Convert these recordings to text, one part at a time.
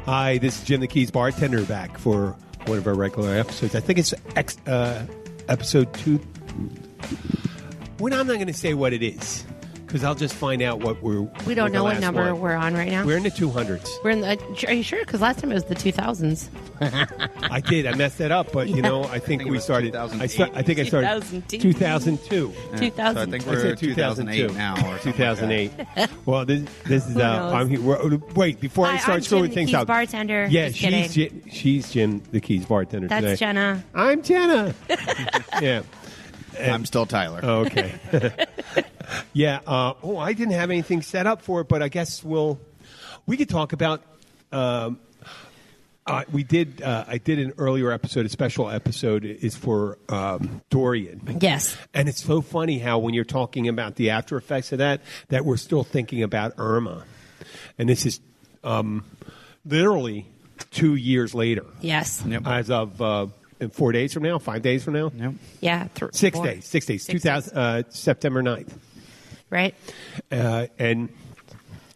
Hi, this is Jim the Keys bartender back for one of our regular episodes. I think it's episode 2. Well, I'm not going to say what it is because I'll just find out what We don't know what number we're on right now. We're in the 200s. We're in the. Are you sure? Because last time it was the 2000s. I did. I messed that up, but I think we started. I think I started 2002. 2000. So I think we're 2008 now. Or 2008. Well, this is. I'm here. Wait, before I start screwing things up. Bartender. Yeah, Just she's Jim the Keys bartender. That's today. Jenna. I'm Jenna. Yeah. I'm still Tyler. Oh, okay. Yeah. I didn't have anything set up for it, but I guess we could talk about. I did an earlier episode. A special episode is for Dorian. Yes. And it's so funny how when you're talking about the after effects of that we're still thinking about Irma, and this is literally 2 years later. Yes. Yep. As of. 4 days from now, 5 days from now? Yep. Yeah. 6 days. 6 days. September 9th. Right. And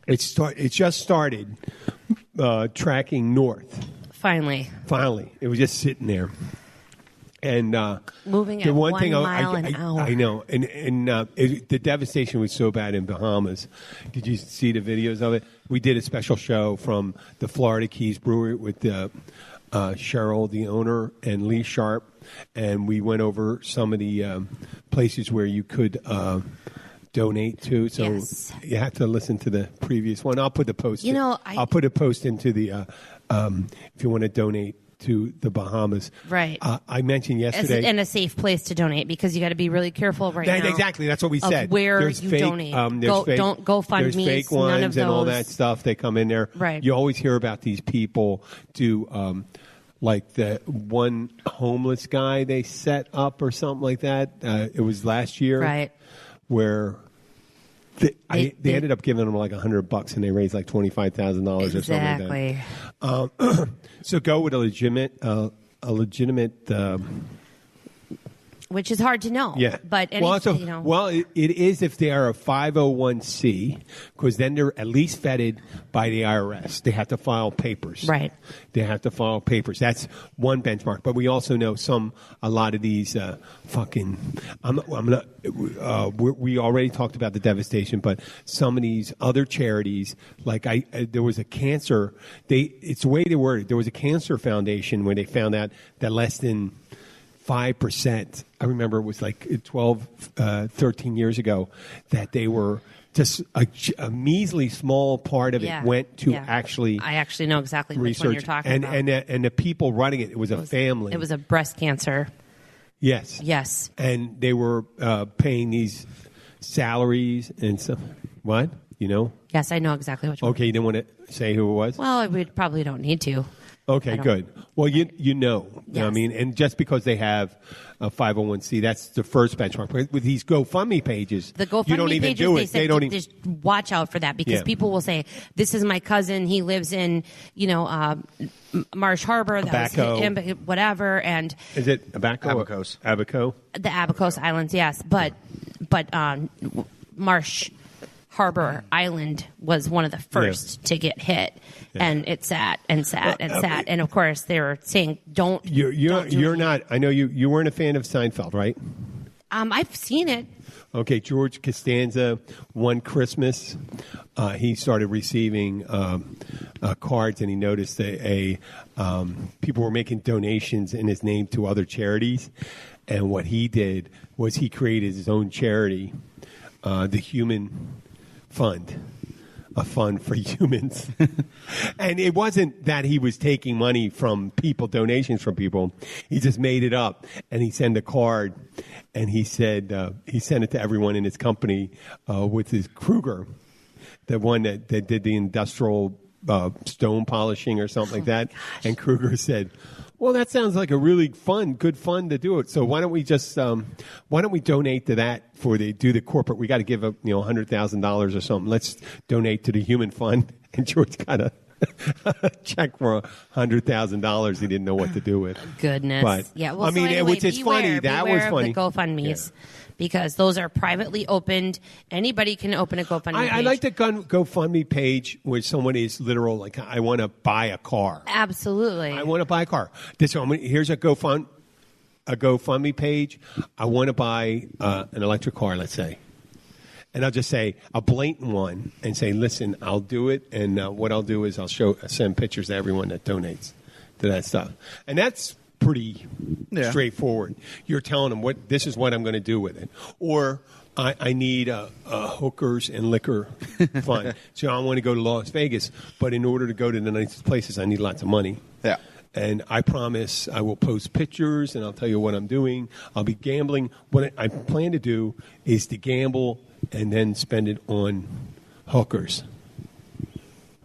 it just started tracking north. Finally. It was just sitting there. And moving the at one 1 thing mile an hour. I know. And the devastation was so bad in Bahamas. Did you see the videos of it? We did a special show from the Florida Keys Brewery with Cheryl, the owner, and Lee Sharp, and we went over some of the places where you could donate to. So yes. You have to listen to the previous one. I'll put the post. I'll put a post into the if you want to donate to the Bahamas. Right. I mentioned yesterday. And a safe place to donate because you got to be really careful now. Exactly. That's what we said. Where there's you fake, donate. Don't go fund There's me. fake None ones of and all those. that stuff. They come in there. Right. You always hear about these people do. Like the one homeless guy they set up or something like that. It was last year. Right. Where they ended up giving them like $100 and they raised like $25,000 or something like that. So go with a legitimate which is hard to know. Yeah. But it is if they are a 501c, because then they're at least vetted by the IRS. They have to file papers. Right. They have to file papers. That's one benchmark. But we also know a lot of these we already talked about the devastation, but some of these other charities, like there was a cancer. It's the way they worded. There was a cancer foundation where they found out that less than 5%. I remember it was like 12, 13 years ago that they were just a measly small part of it went to actually. I actually know exactly which research. one you're talking about. And the people running it was a family. It was a breast cancer. Yes. Yes. And they were paying these salaries and stuff. What? You know? Yes, I know exactly which one. Okay, you didn't want to say who it was? Well, we probably don't need to. Okay, good. Well, you know what I mean? And just because they have a 501c, that's the first benchmark. With these GoFundMe pages, the GoFundMe you don't even pages, do it. They don't even just watch out for that because people will say, "This is my cousin. He lives in Marsh Harbor, whatever." And is it Abaco? Abaco. The Abacos Islands, yes, but Marsh Harbor Island was one of the first to get hit, and it sat, and of course they were saying, "Don't." You're not. I know you weren't a fan of Seinfeld, right? I've seen it. Okay, George Costanza, one Christmas, he started receiving cards, and he noticed people were making donations in his name to other charities, and what he did was he created his own charity, the Human Fund, a fund for humans. And it wasn't that he was taking money from people, donations from people. He just made it up, and he sent a card, and he said he sent it to everyone in his company with his Kruger, the one that did the industrial stone polishing or something like that. And Kruger said, well, that sounds like a really good fun to do it. So why don't we just donate to that do the corporate? We got to give $100,000 or something. Let's donate to the Human Fund. And George got a check for $100,000. He didn't know what to do with. Goodness. But yeah. Well, I mean, anyway, which is funny. That was funny. Of the GoFundMes. because those are privately opened. Anybody can open a GoFundMe page. I like the GoFundMe page where someone is literal, like, I want to buy a car. Absolutely. I want to buy a car. Here's a GoFundMe page. I want to buy an electric car, let's say. And I'll just say a blatant one and say, listen, I'll do it. And what I'll do is I'll send pictures to everyone that donates to that stuff. And that's pretty straightforward. You're telling them this is what I'm going to do with it. Or I need a hookers and liquor fund. So I want to go to Las Vegas. But in order to go to the nicest places, I need lots of money. Yeah. And I promise I will post pictures and I'll tell you what I'm doing. I'll be gambling. What I plan to do is to gamble and then spend it on hookers,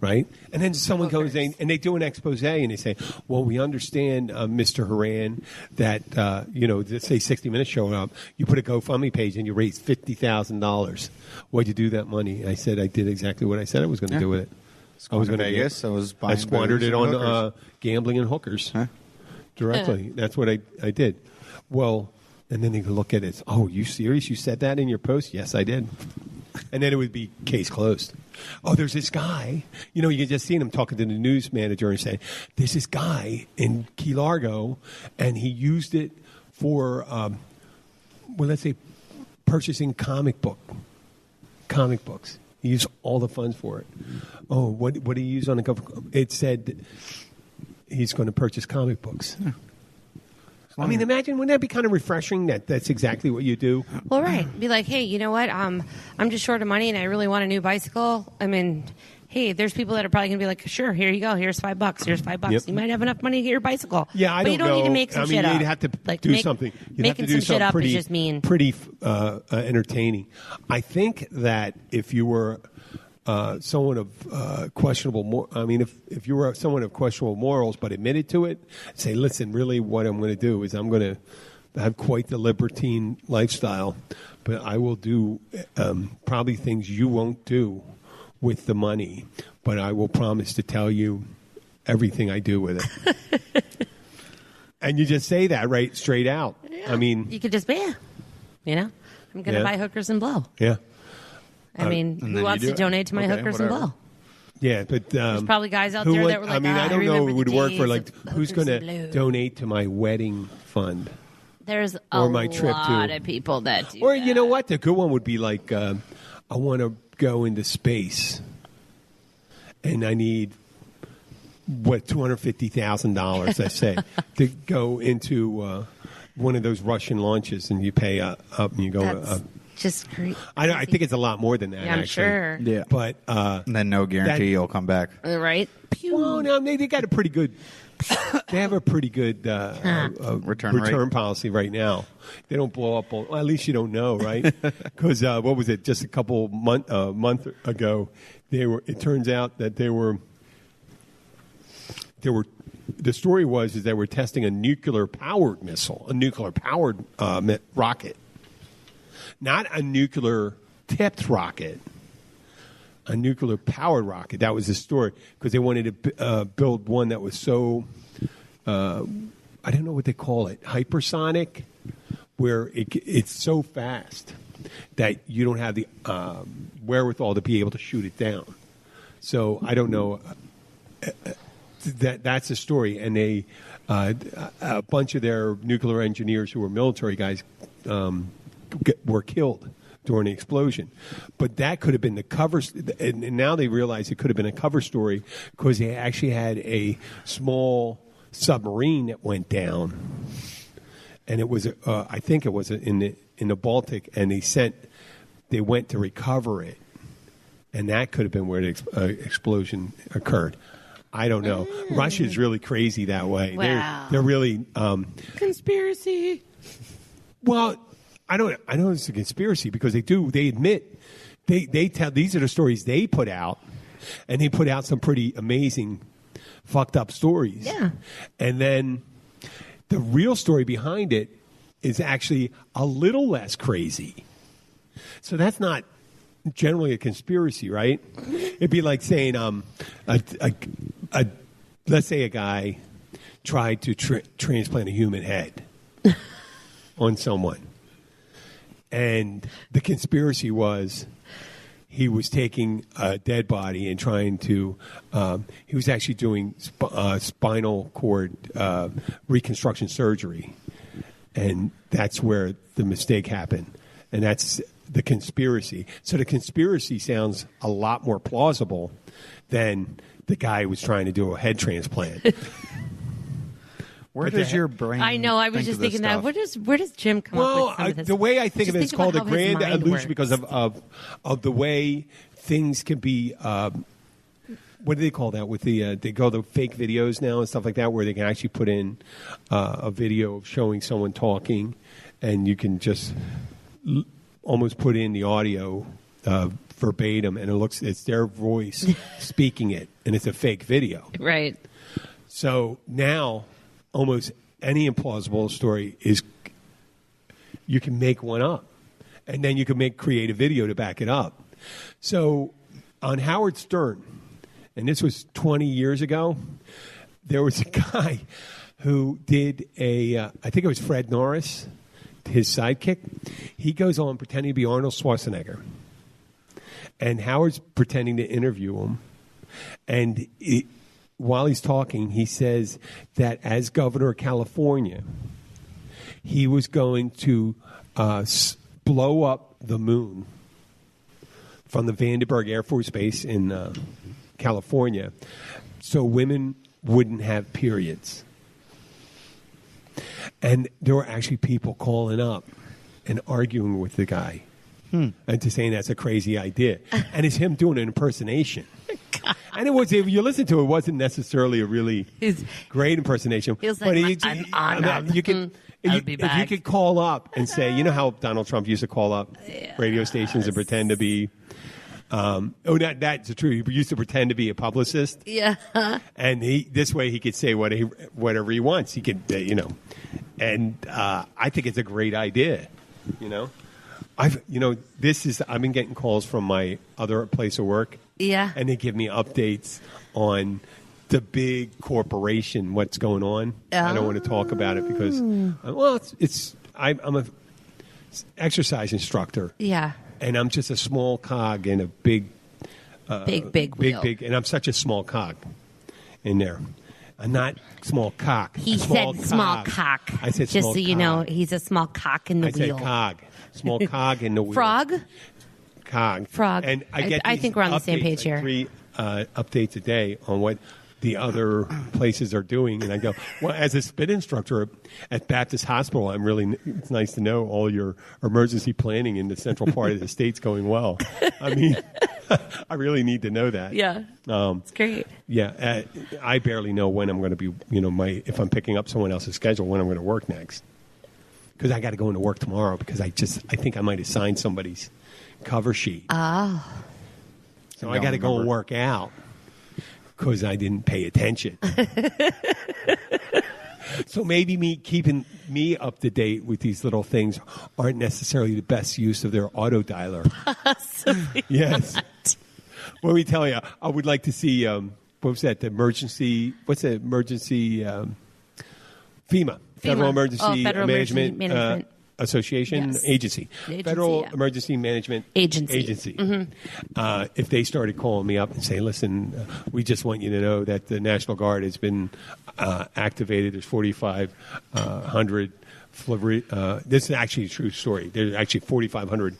right? And then someone goes in and they do an expose and they say, well, we understand, Mr. Horan, that, let's say 60 Minutes showed up. You put a GoFundMe page and you raised $50,000. What'd you do that money? I said I did exactly what I said I was going to do with it. I was going to Vegas. I squandered it on gambling and hookers directly. That's what I did. Well, and then they could look at it. Oh, you serious? You said that in your post? Yes, I did. And then it would be case closed. Oh, there's this guy. You can just see him talking to the news manager and saying, there's this guy in Key Largo, and he used it for, let's say, purchasing comic books. He used all the funds for it. Oh, what did he use on the GoFundMe? It said he's going to purchase comic books. Yeah. I mean, imagine, wouldn't that be kind of refreshing that's exactly what you do? Well, right. Be like, hey, you know what? I'm just short of money and I really want a new bicycle. I mean, hey, there's people that are probably going to be like, sure, here you go. Here's $5. Here's $5. Yep. You might have enough money to get your bicycle. Yeah, I but you don't need to make some shit up. You'd have to do something. Making some shit up is just mean. Pretty entertaining. I think that if you were someone of questionable, if you were someone of questionable morals but admitted to it, say, listen, really, what I'm going to do is I'm going to have quite the libertine lifestyle, but I will do probably things you won't do with the money, but I will promise to tell you everything I do with it. And you just say that right straight out. Yeah. I mean, you could just be, I'm going to buy hookers and blow. Yeah. I mean, who wants to donate to my hookers and blow? Yeah, but there's probably guys out there that were like, I don't know. It would work for who's going to donate to my wedding fund? There's a lot of people that do. Or that. You know what? The good one would be like, I want to go into space, and I need $250,000, I say, to go into one of those Russian launches, and you pay up and you go. That's just crazy. I think it's a lot more than that. Yeah, I'm actually. Sure. Yeah, but and then no guarantee you'll come back. Right? Well, no, they got a pretty good. They have a pretty good return policy right now. They don't blow up. At least you don't know, right? Because what was it? Just a couple month ago, it turns out that they were. The story was they were testing a nuclear-powered missile, a nuclear-powered rocket, not a nuclear-tipped rocket. A nuclear-powered rocket. That was the story, because they wanted to build one that was so, I don't know what they call it, hypersonic, where it's so fast that you don't have the wherewithal to be able to shoot it down. So I don't know. That's the story. And a bunch of their nuclear engineers who were military guys were killed during the explosion. But that could have been the cover, and now they realize it could have been a cover story, because they actually had a small submarine that went down, and it was I think it was in the Baltic, and they went to recover it, and that could have been where the explosion occurred. I don't know. Russia's really crazy that way. Wow. They're really conspiracy. Well, I know it's a conspiracy, because they admit, they tell, these are the stories they put out, and they put out some pretty amazing fucked up stories. Yeah. And then the real story behind it is actually a little less crazy. So that's not generally a conspiracy, right? It'd be like saying, let's say a guy tried to transplant a human head on someone. And the conspiracy was he was taking a dead body and trying to he was actually doing spinal cord reconstruction surgery. And that's where the mistake happened. And that's the conspiracy. So the conspiracy sounds a lot more plausible than the guy who was trying to do a head transplant. Where does your brain? I know. I was just thinking that. Where does Jim come up with some of this? The way I think Just of it is think called a about how his grand mind illusion works. because of the way things can be. What do they call that? With the they go the fake videos now and stuff like that, where they can actually put in a video of showing someone talking, and you can just almost put in the audio verbatim, and it's their voice speaking it, and it's a fake video. Right. So now, almost any implausible story is you can make one up, and then you can create a video to back it up. So on Howard Stern, and this was 20 years ago, there was a guy who did I think it was Fred Norris, his sidekick. He goes on pretending to be Arnold Schwarzenegger, and Howard's pretending to interview him, and while he's talking, he says that as governor of California, he was going to blow up the moon from the Vandenberg Air Force Base in California so women wouldn't have periods. And there were actually people calling up and arguing with the guy and to saying that's a crazy idea. And it's him doing an impersonation. And it was, if you listen to it, it wasn't necessarily a really great impersonation. He was but like, I'm honored. you can, I'll be back. if you could call up and say, you know how Donald Trump used to call up radio stations and pretend to be, that's true. He used to pretend to be a publicist. Yeah. And this way he could say whatever he wants. He could, and I think it's a great idea, I've been getting calls from my other place of work. Yeah. And they give me updates on the big corporation, what's going on. I don't want to talk about it because, I'm a exercise instructor. Yeah. And I'm just a small cog in a big wheel. And I'm such a small cog in there. I'm not small cock. He said small cock. I said just small so you cog. know, he's a small cock in the wheel. I said cog. Small cog in the wheel. Frog? Cog. Frog. And I think we're on the same page here. 3 updates a day on what the other places are doing. And I go, well, as a spin instructor at Baptist Hospital, it's nice to know all your emergency planning in the central part of the state's going well. I mean, I really need to know that. Yeah. It's great. Yeah. I barely know when I'm going to be, if I'm picking up someone else's schedule, when I'm going to work next. Because I got to go into work tomorrow because I think I might have signed somebody's cover sheet. Oh. So I got to go and work out because I didn't pay attention. So maybe keeping me up to date with these little things aren't necessarily the best use of their auto dialer. Possibly. Yes. Let me tell you, I would like to see, what was that, FEMA. Federal Emergency Management Association. Yes. Agency. Federal Emergency Management Agency. Mm-hmm. If they started calling me up and saying, listen, we just want you to know that the National Guard has been activated. There's 4,500 this is actually a true story. There's actually 4,500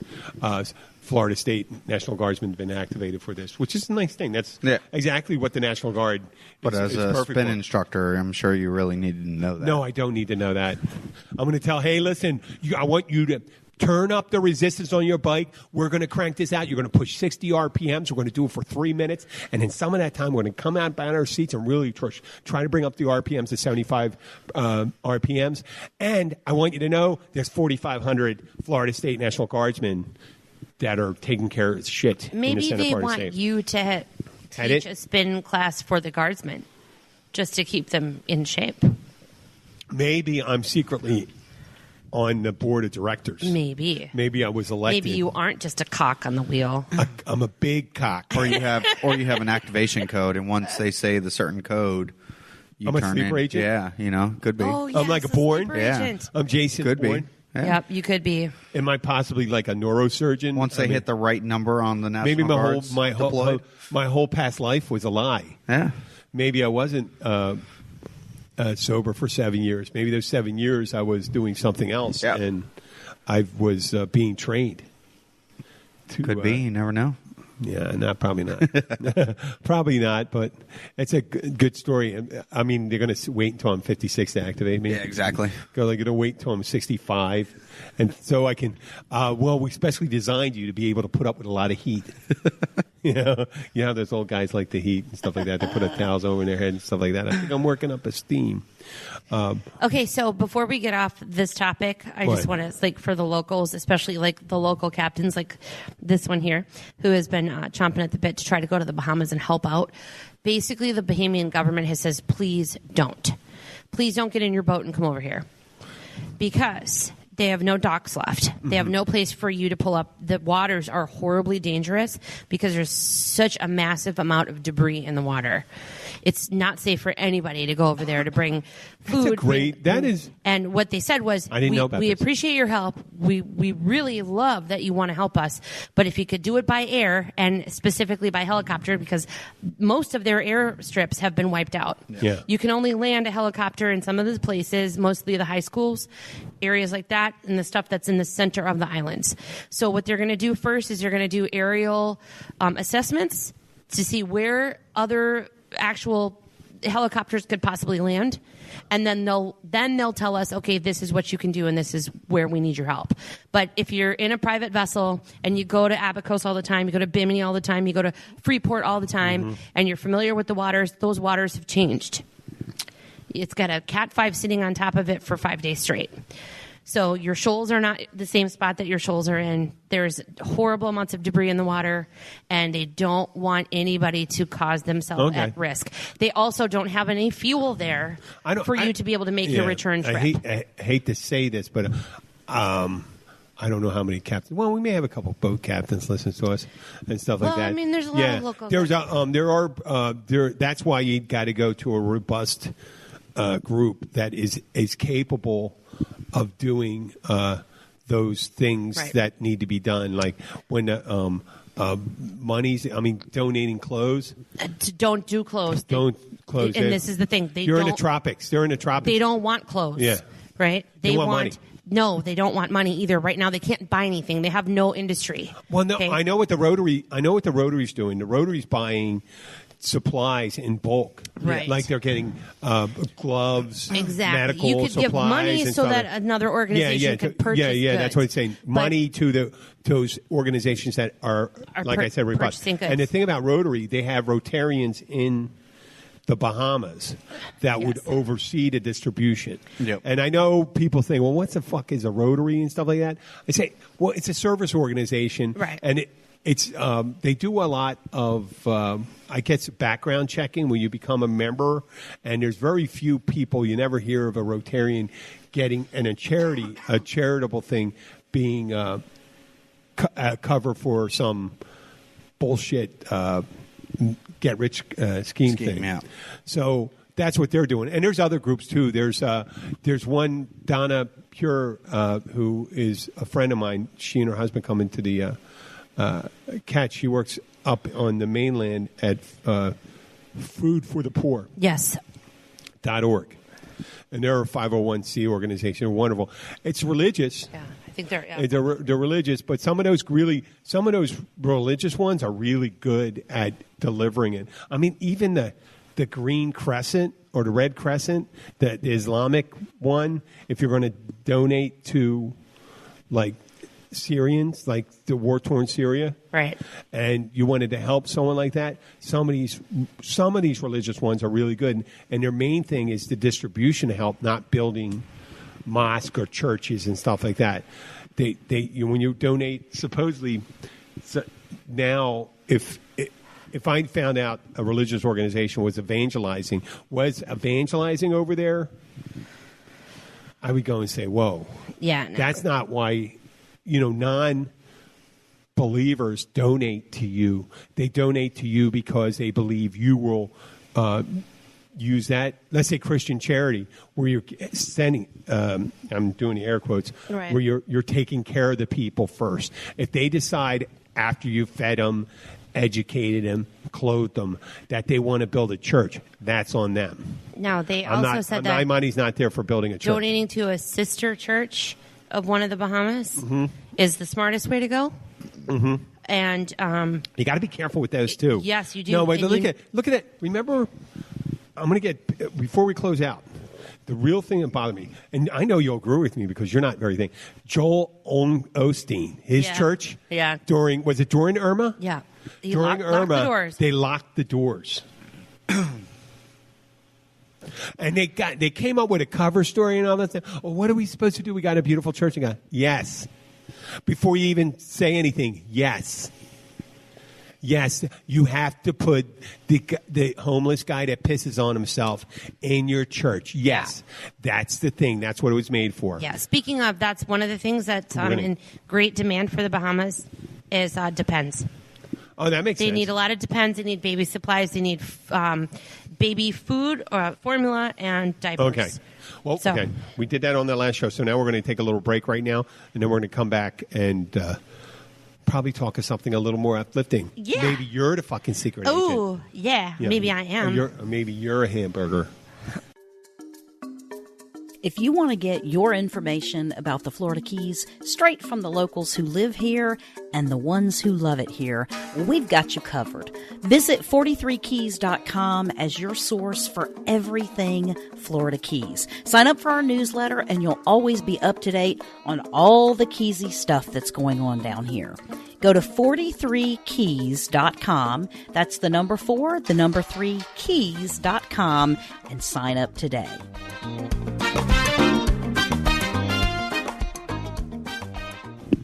Florida State National Guardsmen have been activated for this, which is a nice thing. That's exactly what the National Guard But as a spin instructor, I'm sure you really need to know that. No, I don't need to know that. I'm going to tell, hey, listen, I want you to turn up the resistance on your bike. We're going to crank this out. You're going to push 60 RPMs. We're going to do it for 3 minutes. And in some of that time, we're going to come out by our seats and really try to bring up the RPMs to 75 RPMs. And I want you to know there's 4,500 Florida State National Guardsmen that are taking care of shit. Maybe in the center they part of the want state. you to teach a spin class for the guardsmen just to keep them in shape. Maybe I'm secretly on the board of directors. Maybe I was elected. Maybe you aren't just a cock on the wheel. I'm a big cock. Or you have an activation code, and once they say the certain code, you I'm a turn sleeper in. agent? Yeah, could be. Oh, yes, I'm like a Bourne. sleeper agent. I'm Jason Could be. Bourne. Yeah. Yep, you could be. Am I possibly like a neurosurgeon? Once they hit the right number on the National maybe Guards my whole past life was a lie. Yeah. Maybe I wasn't sober for 7 years. Maybe those 7 years I was doing something else, and I was being trained. Could be. You never know. Yeah, probably not. Probably not, but it's a good story. I mean, they're going to wait until I'm 56 to activate me. Yeah, exactly. They're going to wait until I'm 65. And so I can, we specially designed you to be able to put up with a lot of heat. You know those old guys like the heat and stuff like that. They put towels over their head and stuff like that. I think I'm working up a steam. Okay, so before we get off this topic, I just want to, like, for the locals, especially like the local captains, like this one here, who has been chomping at the bit to try to go to the Bahamas and help out. Basically, the Bahamian government has says, please don't get in your boat and come over here, because they have no docks left. They have no place for you to pull up. The waters are horribly dangerous because there's such a massive amount of debris in the water. It's not safe for anybody to go over there to bring food. And what they said was, I didn't know about we this. appreciate your help. We really love that you want to help us. But if you could do it by air and specifically by helicopter, because most of their airstrips have been wiped out. Yeah. You can only land a helicopter in some of the places, mostly the high schools, areas like that, and the stuff that's in the center of the islands. So what they're going to do first is they're going to do aerial assessments to see where other actual helicopters could possibly land, and then they'll tell us, okay, this is what you can do and this is where we need your help. But if you're in a private vessel and you go to Abacos all the time, you go to Bimini all the time, you go to Freeport all the time, and you're familiar with the waters, those waters have changed. It's got a Cat 5 sitting on top of it for 5 days straight. So your shoals are not the same spot that your shoals are in. There's horrible amounts of debris in the water, and they don't want anybody to cause themselves at risk. They also don't have any fuel there for you to be able to make your return trip. I hate to say this, but I don't know how many captains. Well, we may have a couple boat captains listen to us and stuff like that. I mean, there's a lot of locals. That's why you got to go to a robust group that is capable of doing those things that need to be done, like when donating clothes. Don't do clothes. Don't clothes. And this is the thing. You're in the tropics. They're in the tropics. They don't want clothes. Yeah. Right? They want money. No, they don't want money either. Right now, they can't buy anything. They have no industry. Well, no, okay? I know what the Rotary's doing. The Rotary's buying supplies in bulk, right? Like they're getting gloves, medical you could supplies, give money and so stuff. that another organization could purchase. Yeah, goods. That's what it's saying. Money to those organizations that are like I said, robust. And the thing about Rotary, they have Rotarians in the Bahamas that would oversee the distribution. Yep. And I know people think, well, what the fuck is a Rotary and stuff like that? I say, well, it's a service organization, right? And it's they do a lot of I guess background checking when you become a member, and there's very few people, you never hear of a Rotarian getting a charitable thing being cover for some bullshit get rich scheme thing. Yeah. So that's what they're doing, and there's other groups too. There's one, Donna Pure, who is a friend of mine. She and her husband come into the Cat. She works up on the mainland at Food for the Poor. Yes. .org. And they're a 501c organization. They're wonderful. It's religious. Yeah, I think they're. Yeah. They're religious, but some of those religious ones are really good at delivering it. I mean, even the Green Crescent or the Red Crescent, the Islamic one, if you're going to donate to, like, Syrians, like the war-torn Syria, right? And you wanted to help someone like that. Some of these religious ones are really good, and their main thing is the distribution of help, not building mosques or churches and stuff like that. When you donate, supposedly now, if I found out a religious organization was evangelizing over there, I would go and say, "Whoa, yeah, no. That's not why." Non-believers donate to you. They donate to you because they believe you will use that. Let's say Christian charity, where you're sending. I'm doing the air quotes. Right. Where you're taking care of the people first. If they decide after you've fed them, educated them, clothed them, that they want to build a church, that's on them. Now, they I'm also not, said my that money's not there for building a church. donating to a sister church of one of the Bahamas is the smartest way to go. Mm-hmm. And you got to be careful with those too. Yes, you do. No, but And look at it. Remember, I'm going to get before we close out. The real thing that bothered me, and I know you'll agree with me because you're not very thing. Joel Osteen, his church, was it during Irma? Yeah, During locked Irma, the doors. they locked the doors. And they came up with a cover story and all that stuff. Oh, what are we supposed to do? We got a beautiful church. And go, yes. Before you even say anything, yes. Yes, you have to put the homeless guy that pisses on himself in your church. Yes, that's the thing. That's what it was made for. Yeah, speaking of, that's one of the things that's in great demand for the Bahamas is Depends. Oh, that makes sense. They need a lot of Depends. They need baby supplies. They need baby food, formula, and diapers. Okay. Well, okay. We did that on the last show, so now we're going to take a little break right now, and then we're going to come back and probably talk of something a little more uplifting. Yeah. Maybe you're the fucking secret agent. Oh, yeah. Maybe I am. Or maybe you're a hamburger. If you want to get your information about the Florida Keys straight from the locals who live here and the ones who love it here, we've got you covered. Visit 43keys.com as your source for everything Florida Keys. Sign up for our newsletter and you'll always be up to date on all the Keysy stuff that's going on down here. Go to 43keys.com. That's the number 4, the number 3, keys.com and sign up today.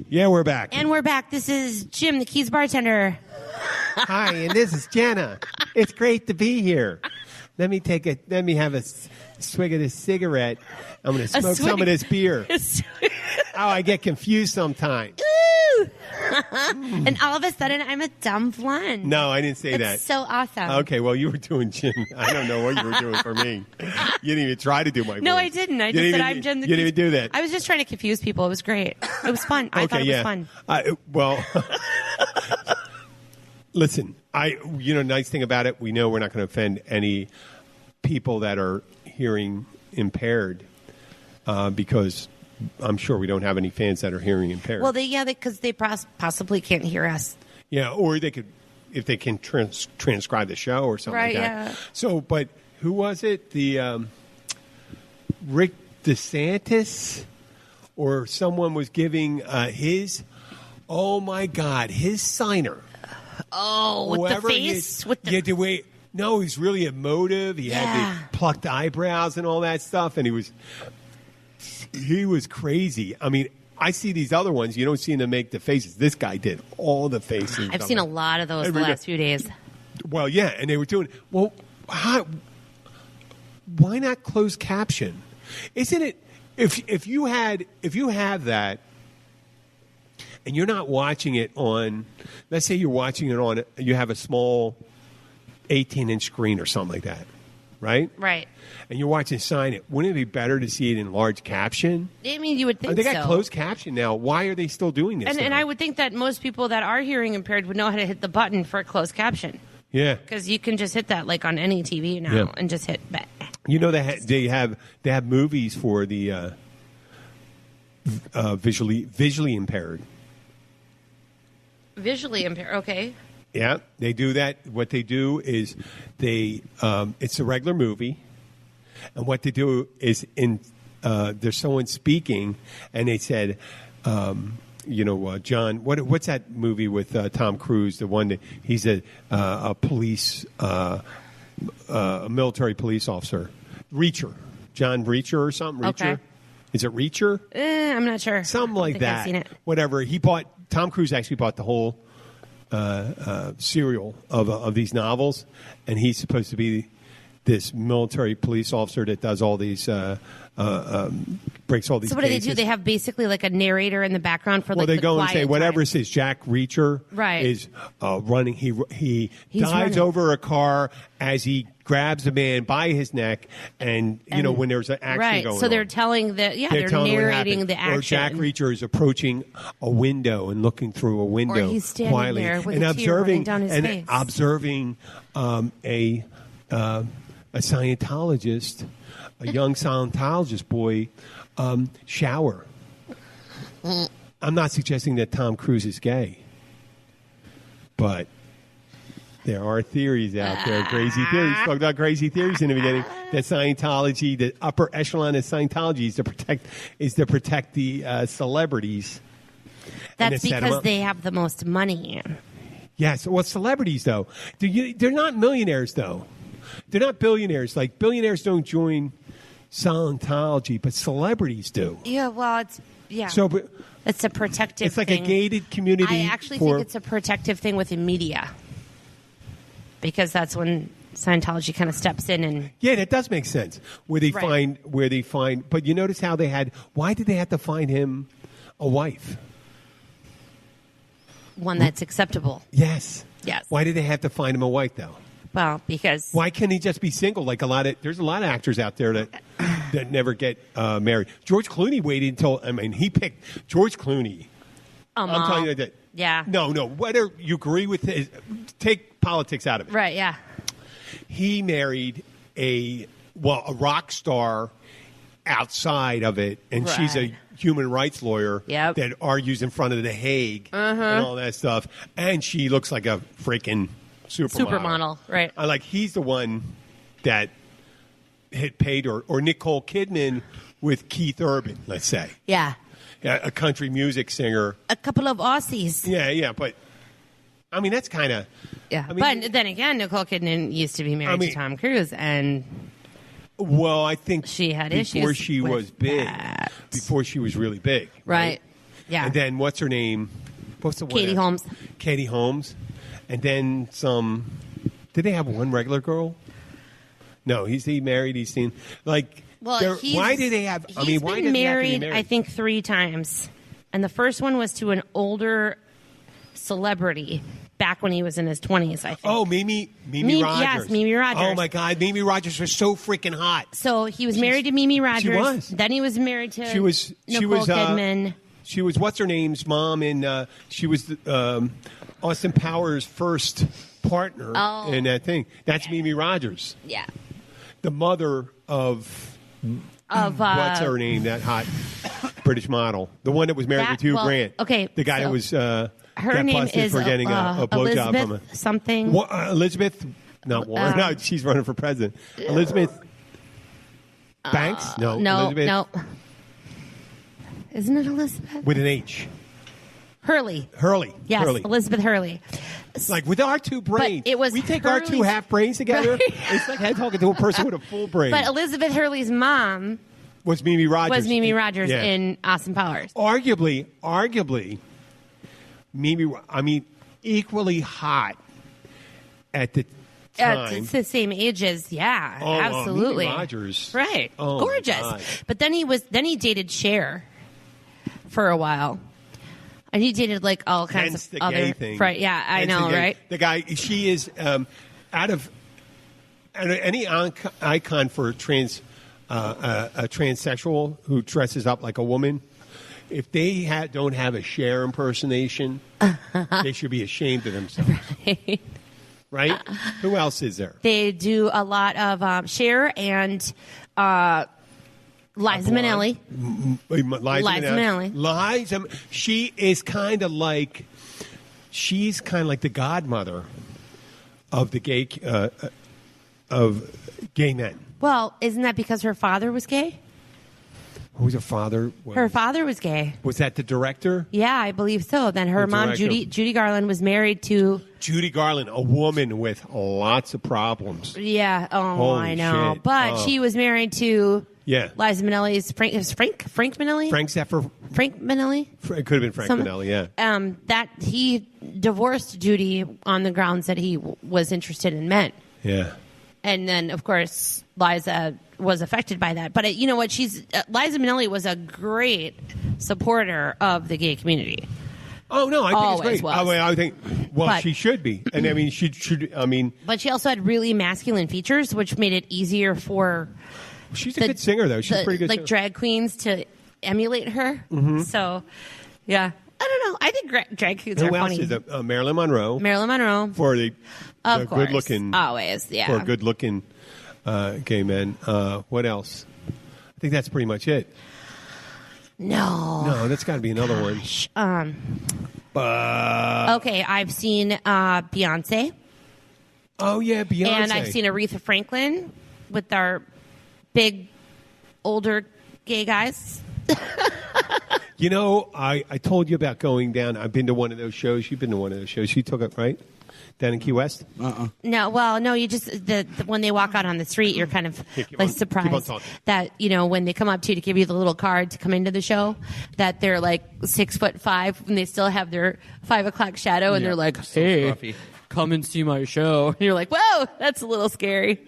Yeah, we're back. And we're back. This is Jim, the Keys bartender. Hi, and this is Jenna. It's great to be here. Let me have a swig of this cigarette. I'm going to smoke some of this beer. I get confused sometimes. And all of a sudden, I'm a dumb blonde. No, I didn't say It's that. so awesome. Okay, well, you were doing Jim. I don't know what you were doing for me. You didn't even try to do my voice. No, I didn't. I just said I'm Jim the You didn't even do that. I was just trying to confuse people. It was great. It was fun. I thought it was fun. Well, listen, nice thing about it, we know we're not going to offend any people that are hearing impaired because I'm sure we don't have any fans that are hearing impaired. Well, because they possibly can't hear us. Yeah, or they could, if they can transcribe the show or something like that. Yeah. So, but who was it? The Rick DeSantis or someone was giving his, oh my God, his signer. Oh, with Whoever the face? No, he's really emotive. He had the plucked eyebrows and all that stuff, and he was crazy. I mean, I see these other ones. You don't see them make the faces. This guy did all the faces. I've seen a lot of those the last few days. Well, yeah, and they were doing well. Why not closed caption? Isn't it if you have that and you're not watching it on? Let's say you're watching it on. You have a small 18-inch screen or something like that, right? Right. And you're watching Sign It. Wouldn't it be better to see it in large caption? I mean, you would think so. They got closed caption now. Why are they still doing this? And I would think that most people that are hearing impaired would know how to hit the button for a closed caption. Yeah. Because you can just hit that like on any TV now and just hit back. You know, they have movies for the visually impaired. Visually impaired, okay. Yeah, they do that. What they do is it's a regular movie, and what they do is there's someone speaking, and they said, John, what's that movie with Tom Cruise? The one that he's a police, a military police officer, Reacher, John Reacher or something. Reacher, okay. Is it Reacher? I'm not sure. Something like that. I've seen it. Whatever. Tom Cruise actually bought the whole serial of these novels, and he's supposed to be this military police officer that does all these breaks all these. So what do they cases. do? They have basically like a narrator in the background for Well, like they the go and say quiet whatever times. says Jack Reacher Right. is running. He He's dives running. over a car as he grabs a man by his neck, and when there's an action right. going So they're on. telling they're telling what narrating happened. the action. Or Jack Reacher is approaching a window and looking through a window he's standing quietly there with and a tear running observing down his and face. observing a Scientologist, a young Scientologist boy, shower. I'm not suggesting that Tom Cruise is gay, but there are theories out there, crazy theories. Talked about crazy theories in the beginning. That Scientology, the upper echelon of Scientology, is to protect the celebrities. That's and to set 'em because up. they have the most money. Yes. Well, celebrities though, they're not millionaires though. They're not billionaires. Like billionaires don't join Scientology, but celebrities do. Yeah, well, So, but it's a protective. it's like thing. a gated community. I actually think it's a protective thing with the media, because that's when Scientology kind of steps in and Yeah, that does make sense. Where they Right. find, but you notice how why did they have to find him a wife? one that's acceptable. Yes. Yes. Why did they have to find him a wife though? Well, because Why can't he just be single? Like there's a lot of actors out there that never get married. George Clooney waited until he picked George Clooney. I'm telling you that. Yeah. No. Whether you agree with take politics out of it. Right. Yeah. He married a rock star outside of it, and she's a Right. human rights lawyer Yep. that argues in front of the Hague and all that stuff. And she looks like a freaking supermodel. Right. He's the one that hit paid or Nicole Kidman with Keith Urban, let's say. Yeah. A country music singer. A couple of Aussies. Yeah, but that's kind of. Yeah. I mean- but then again, Nicole Kidman used to be married I mean- to Tom Cruise, and Well, I think She had before issues she with was big, that. before she was really big, right. Yeah. And then what's her name? What's the one? Katie Holmes. Katie Holmes, and then some. Did they have one regular girl? No, he married. He's seen Well, why did they have? He's Why been did he have to be married, married? I think, 3 times, and the first one was to an older celebrity back when he was in his 20s. I think. Oh, Mimi Rogers. Yes, Mimi Rogers. Oh my God, Mimi Rogers was so freaking hot. So he was married to Mimi Rogers. was. Then he was married to She was Nicole Kidman. She was what's her name's mom, and she was Austin Powers' first partner in that thing. That's Mimi Rogers, Yeah. the mother of Of what's her name? That hot British model, the one that was married with Hugh Grant. Okay, the guy so that was her got name busted is for getting a blowjob Elizabeth from a something. Elizabeth. Not Warren. No, she's running for president. Elizabeth Banks. No, Elizabeth no. Isn't it Elizabeth with an H. Hurley? Hurley. Yes, Hurley. Elizabeth Hurley. Like with our two brains, it was we take our two Hurley's- half brains together. Right. It's like talking to a person with a full brain. But Elizabeth Hurley's mom was Mimi Rogers. was Mimi Rogers Yeah. in Austin Powers. Arguably, Mimi. Equally hot at the time. It's the same age as Oh, absolutely. Mimi Rogers. Right. Oh, my Gorgeous. God. But then he dated Cher for a while. And he dated like all kinds Hence of the other gay thing. Right, yeah, I Hence know, the gay- right? The guy, she is out of any icon for a transsexual who dresses up like a woman. If they don't have a Cher impersonation, they should be ashamed of themselves. Right? Who else is there? They do a lot of Cher and Liza Minnelli. Liza Minnelli. She is kind of like the godmother of the gay of gay men. Well, isn't that because her father was gay? Who's her father? Her father was gay. Was that the director? Yeah, I believe so. Then her The mom, director. Judy Garland, was married to. Judy Garland, a woman with lots of problems. Yeah. Oh, Holy I know. shit. But Oh. she was married to. Yeah. Liza Minnelli's Frank Minnelli. Frank Zappa. Frank Minnelli. It could have been Frank Minnelli. Yeah. That he divorced Judy on the grounds that he was interested in men. Yeah. And then, of course, Liza was affected by that. But you know what? Liza Minnelli was a great supporter of the gay community. Oh no, I think Always it's great. was. I think she should be, and I mean she should. I mean, but she also had really masculine features, which made it easier for. She's a good singer, though. She's a pretty good singer. Drag queens to emulate her. Mm-hmm. So, yeah, I don't know. I think drag queens are funny. Who else is it? Marilyn Monroe. Marilyn Monroe For the of course, good-looking, always, yeah. for good-looking gay men. What else? I think that's pretty much it. No, that's got to be another one. Okay, I've seen Beyonce. Oh yeah, Beyonce. And I've seen Aretha Franklin with our big, older gay guys. You know, I told you about going down. I've been to one of those shows. You've been to one of those shows. You took it, right? Down in Key West? No, you just the when they walk out on the street, you're kind of surprised that when they come up to you to give you the little card to come into the show, that they're like 6'5" and they still have their 5 o'clock shadow, and they're like, "Hey, come and see my show." And you're like, "Whoa, that's a little scary."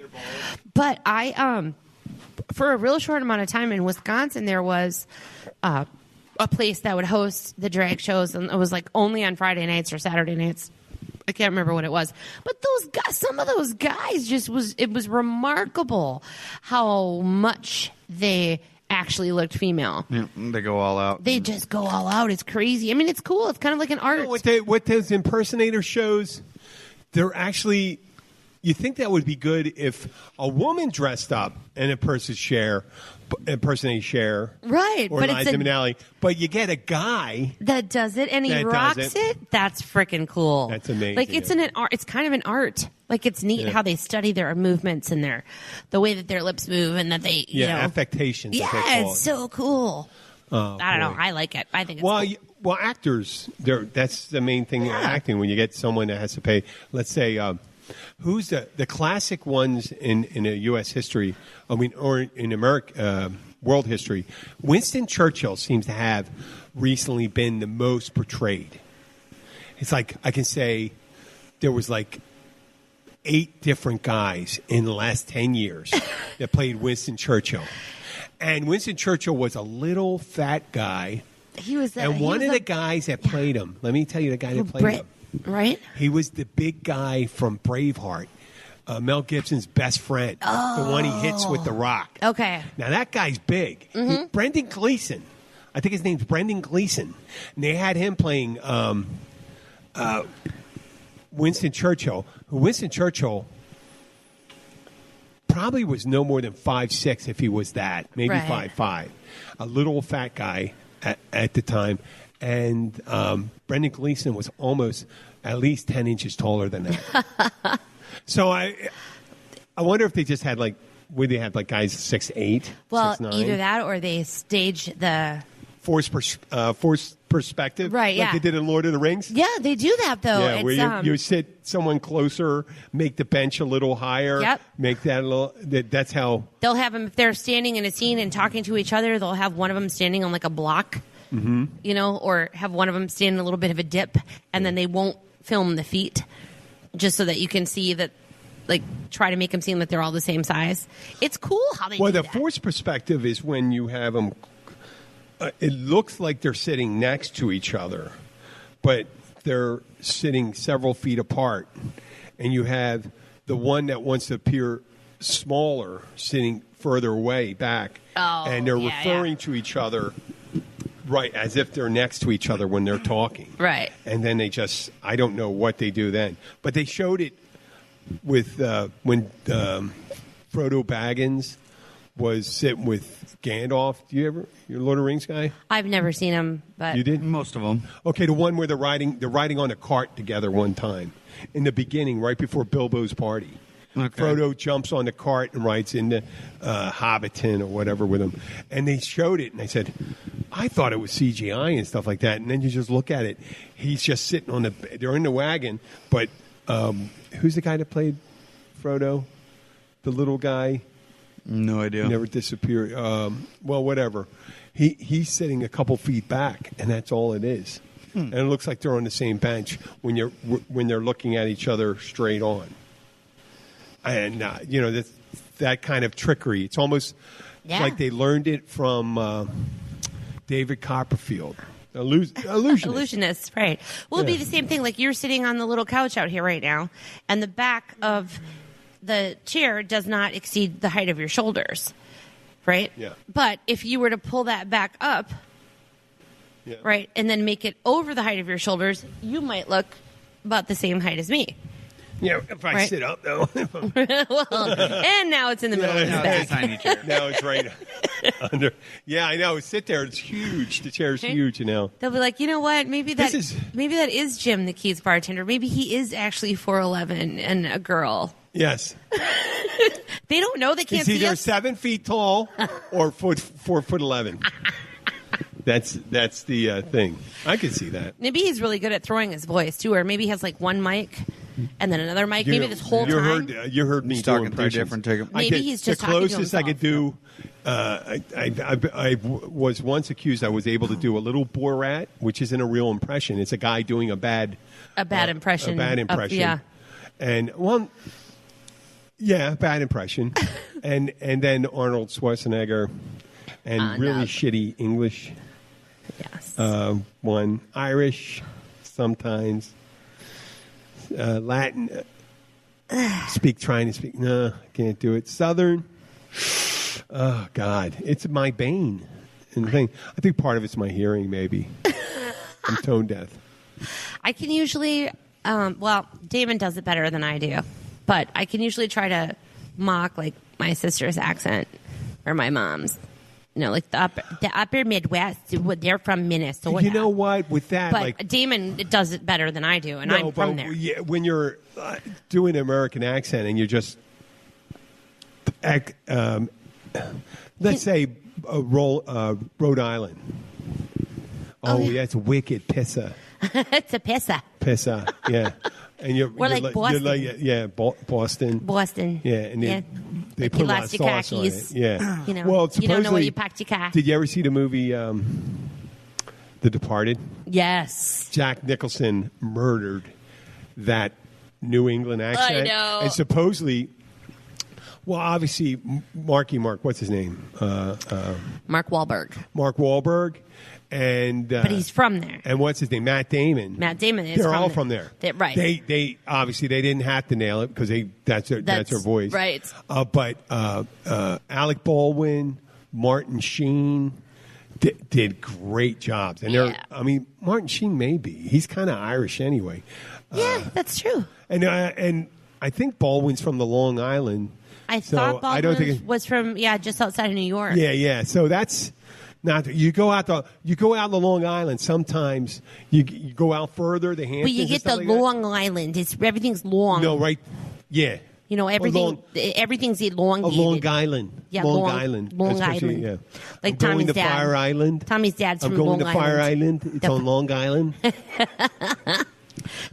But I for a real short amount of time in Wisconsin, there was a place that would host the drag shows, and it was like only on Friday nights or Saturday nights. I can't remember what it was, but those guys, some of those guys, it was remarkable how much they actually looked female. Yeah, they go all out. They just go all out. It's crazy. I mean, it's cool. It's kind of like an art. What those impersonator shows, they're actually. You think that would be good if a woman dressed up and impersonating Cher, right? Or but Liza Minnelli, but you get a guy that does it and he rocks it. That's freaking cool. That's amazing. Like it's an art. It's kind of an art. Like it's neat how they study their movements and the way that their lips move and that they affectations. Yeah, it's so cool. I don't know. I like it. I think it's cool. Well, actors. That's the main thing in acting. When you get someone that has to pay, let's say. Who's the classic ones in U.S. history? I mean, or in America, world history. Winston Churchill seems to have recently been the most portrayed. It's like I can say there was like 8 different guys in the last 10 years that played Winston Churchill, and Winston Churchill was a little fat guy. He was, one of the guys that played him. Let me tell you, the guy that played him. Right? He was the big guy from Braveheart, Mel Gibson's best friend, the one he hits with the rock. Okay. Now, that guy's big. Mm-hmm. Brendan Gleeson. I think his name's Brendan Gleeson. And they had him playing Winston Churchill, who Winston Churchill probably was no more than 5'6" if he was that, maybe 5'5". A little fat guy at the time. And Brendan Gleeson was almost at least 10 inches taller than that. So I wonder if they just had would they have guys 6'8"? Well, 6'9"? either that or they stage the forced perspective, right? Like they did in Lord of the Rings. Yeah, they do that though. Yeah, where you sit someone closer, make the bench a little higher. Yep. Make that a little. That's how they'll have them if they're standing in a scene and talking to each other. They'll have one of them standing on a block. Mm-hmm. Or have one of them stand in a little bit of a dip, and then they won't film the feet, just so that you can see that, try to make them seem that they're all the same size. It's cool how they do that. Well, the forced perspective is when you have them, it looks like they're sitting next to each other, but they're sitting several feet apart, and you have the one that wants to appear smaller sitting further away back, and they're referring to each other. Right, as if they're next to each other when they're talking. Right. And then I don't know what they do then. But they showed it with when Frodo Baggins was sitting with Gandalf. You're a Lord of the Rings guy? I've never seen him, but... You did? Most of them. Okay, the one where they're riding on a cart together one time. In the beginning, right before Bilbo's party. Okay. Frodo jumps on the cart and rides into Hobbiton or whatever with him. And they showed it, and I said, I thought it was CGI and stuff like that. And then you just look at it. He's just sitting they're in the wagon, but who's the guy that played Frodo? The little guy? No idea. Never disappeared. Well, whatever. He's sitting a couple feet back, and that's all it is. And it looks like they're on the same bench when they're looking at each other straight on. and that kind of trickery. It's almost like they learned it from David Copperfield. Illusionist, right. Well, it'd be the same thing. Like you're sitting on the little couch out here right now, and the back of the chair does not exceed the height of your shoulders, right? Yeah. But if you were to pull that back up, right, and then make it over the height of your shoulders, you might look about the same height as me. Yeah, if I sit up, though. Well, and now it's in the middle of his back. Tiny chair. Now it's right under. Yeah, I know. Sit there. It's huge. The chair's huge, They'll be like, you know what? Maybe that is Jim, the Keys bartender. Maybe he is actually 4'11" and a girl. Yes. They don't know. They can't He's see either us. 7 feet tall or 4'11". That's the thing. I can see that. Maybe he's really good at throwing his voice too, or maybe he has like one mic and then another mic. Maybe this whole time. You heard me He's do talking impressions. through different. Maybe he's just the talking to closest I could do. I was once accused. I was able to do a little Borat, which isn't a real impression. It's a guy doing a bad impression. A bad impression. Yeah. And bad impression. and then Arnold Schwarzenegger and really shitty English. Yes. One Irish, sometimes Latin. Trying to speak. No, I can't do it. Southern. Oh God, it's my bane. And the thing, I think part of it's my hearing. Maybe I'm tone deaf. I can usually, Damon does it better than I do, but I can usually try to mock like my sister's accent or my mom's. Like the upper Midwest. They're from Minnesota. You know what? With that, but Damon does it better than I do, and I'm from there. Yeah, when you're doing an American accent and you're just, let's say, Rhode Island. Oh, yeah, it's wicked pissa. It's a pissa. Pissa, yeah. And you're like Boston. Boston. Boston. Yeah, and they put a lot of sauce on it. Yeah. Well, you don't know where you packed your car. Did you ever see the movie The Departed? Yes. Jack Nicholson murdered that New England accent. I know. And supposedly, well, obviously, Mark, what's his name? Mark Wahlberg. Mark Wahlberg. And but he's from there. And what's his name? Matt Damon. Matt Damon is. They're all from there. Right. They obviously they didn't have to nail it because that's their voice. Right. But Alec Baldwin, Martin Sheen did great jobs. And Martin Sheen he's kind of Irish anyway. Yeah, that's true. And I think Baldwin's from the Long Island. I thought Baldwin was from just outside of New York. Yeah. So that's. Not you go out the Long Island. Sometimes you go out further. The Hamptons. But you get the Long Island. Everything's long. No, right? Yeah. Everything's elongated. Long Island. Yeah, Long Island. Long Island. Yeah. Like I'm Tommy's going to dad. Fire Island. Tommy's dad's from Long Island. Long I'm going to Fire Island. It's on Long Island.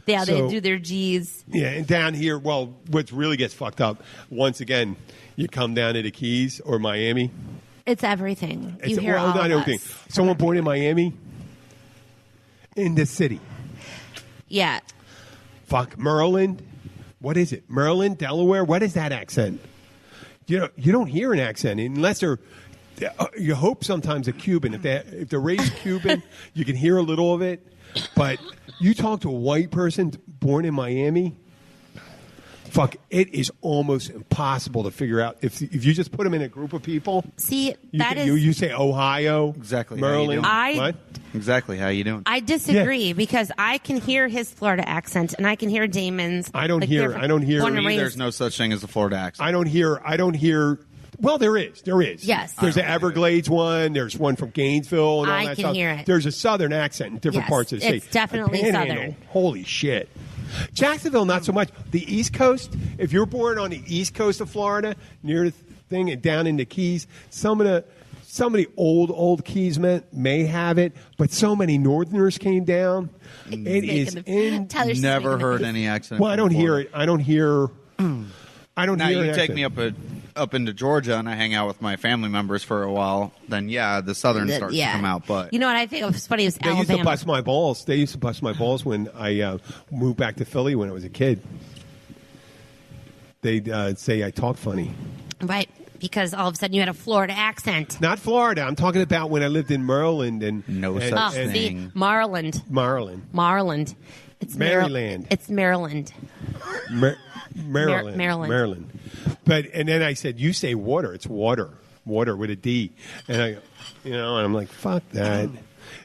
Yeah, they do their G's. Yeah, and down here, well, what really gets fucked up, once again, you come down to the Keys or Miami. It's everything. You hear all not of everything. us. Someone born in Miami, in the city. Yeah. Fuck, Maryland. What is it? Maryland, Delaware? What is that accent? You don't hear an accent unless they're. You hope sometimes a Cuban. If they're raised Cuban, you can hear a little of it. But you talk to a white person born in Miami. Fuck, it is almost impossible to figure out if you just put them in a group of people. See, you say Ohio, exactly, Maryland. What? Exactly, how you doing? I disagree because I can hear his Florida accent and I can hear Damon's. I don't hear. There's no such thing as a Florida accent. I don't hear. Well, there is. Yes. There's an Everglades one. There's one from Gainesville and all that stuff. I can hear it. There's a Southern accent in different parts of the state. It's definitely Southern. Holy shit. Jacksonville, not so much. The East Coast, if you're born on the East Coast of Florida, near the thing and down in the Keys, some of the old Keys men may have it, but so many Northerners came down. It is never heard any accent. Well, I don't hear it. I don't hear. Now you take me up into Georgia and I hang out with my family members for a while, then the Southern starts to come out. But you know what I think was funny was Alabama. They used to bust my balls. They used to bust my balls when I moved back to Philly when I was a kid. they'd say I talk funny. Right. Because all of a sudden you had a Florida accent. Not Florida. I'm talking about when I lived in Maryland and such thing. Maryland. It's Maryland. It's Maryland. Maryland. And then I said, you say water. It's water with a D. And and I'm like, fuck that.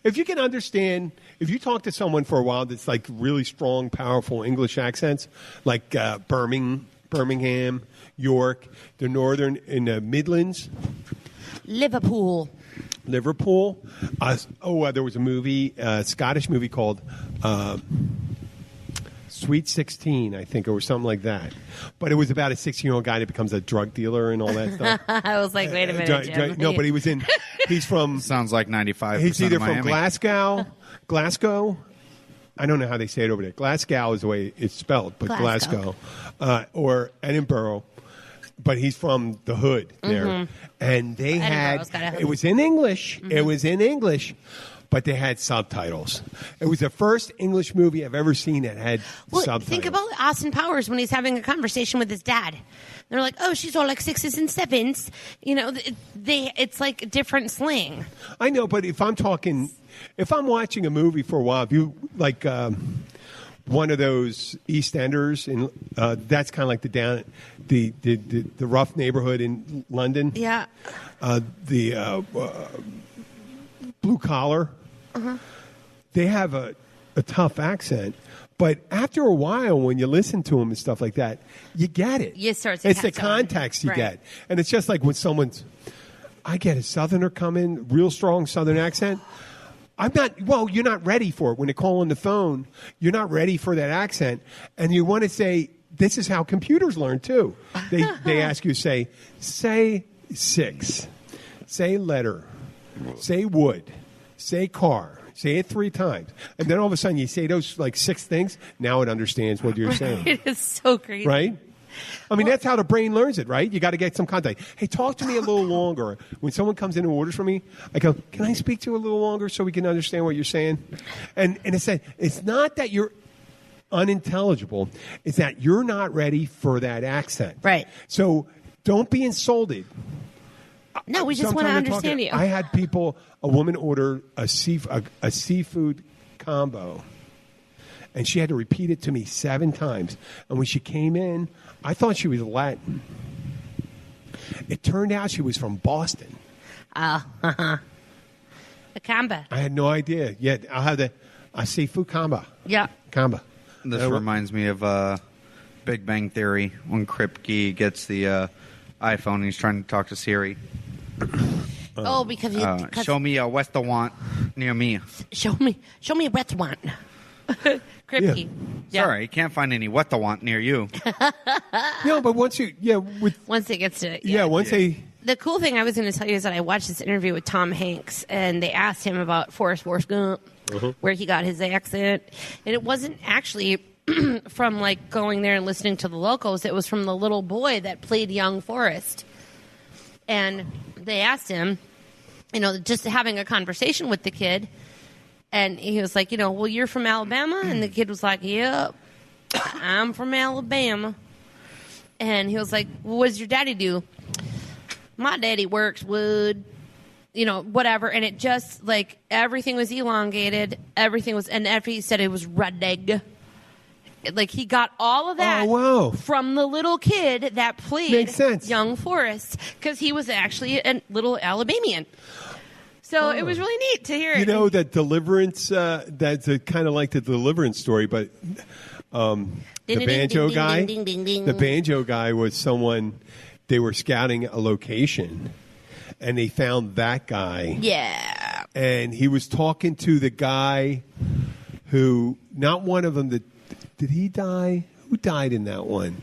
If you can understand, if you talk to someone for a while that's like really strong, powerful English accents, like Birmingham, York, the northern in the Midlands, Liverpool. There was a movie, a Scottish movie called Sweet 16, I think, or something like that. But it was about a 16-year-old guy that becomes a drug dealer and all that stuff. I was like, wait a minute, Jim. No, but he's from... Sounds like 95%. He's either from Glasgow. I don't know how they say it over there. Glasgow is the way it's spelled, but Glasgow. Or Edinburgh. But he's from the hood there. Mm-hmm. And they it was in English. Mm-hmm. It was in English, but they had subtitles. It was the first English movie I've ever seen that had subtitles. Think about Austin Powers when he's having a conversation with his dad. They're like, oh, she's all like 6s and 7s. It's like different slang. I know, but if I'm watching a movie for a while, if you like one of those EastEnders, and that's kind of like the rough neighborhood in London. Yeah. The blue collar. Uh-huh. They have a tough accent, but after a while, when you listen to them and stuff like that, you get it. You start to it's the context you get, and it's just like when I get a Southerner come in, real strong Southern accent. You're not ready for it. When they call on the phone, you're not ready for that accent. And you want to say, this is how computers learn, too. They ask you, say 6, say letter, say wood, say car, say it 3 times. And then all of a sudden you say those like 6 things. Now it understands what you're saying. It is so crazy. Right? I mean, that's how the brain learns it, right? You got to get some contact. Hey, talk to me a little longer. When someone comes in and orders from me, I go, can I speak to you a little longer so we can understand what you're saying? And it's not that you're unintelligible. It's that you're not ready for that accent. Right. So don't be insulted. No, we just want to understand you. I had a woman order a seafood combo. And she had to repeat it to me 7 times. And when she came in, I thought she was Latin. It turned out she was from Boston. A combo. I had no idea. Yeah, I'll have a seafood combo. Yeah. Combo. This reminds me of Big Bang Theory when Kripke gets the iPhone and he's trying to talk to Siri. Because show me a restaurant near me. Show me a restaurant. Kripke. Yeah. Sorry, you can't find any what the want near you. No, but once it gets to it. The cool thing I was going to tell you is that I watched this interview with Tom Hanks, and they asked him about Forrest Gump, where he got his accent, and it wasn't actually from like going there and listening to the locals. It was from the little boy that played young Forrest, and they asked him, just having a conversation with the kid. And he was like, well, you're from Alabama? And the kid was like, yep, I'm from Alabama. And he was like, well, what does your daddy do? My daddy works wood, whatever. And it just, like, everything was elongated. And he said it was ruddig. Like, he got all of that from the little kid that played young Forrest. Because he was actually a little Alabamian. So it was really neat to hear it. That Deliverance, that's kind of like the Deliverance story, but the banjo guy was someone, they were scouting a location, and they found that guy. Yeah. And he was talking to the guy who, not one of them, did he die? Who died in that one?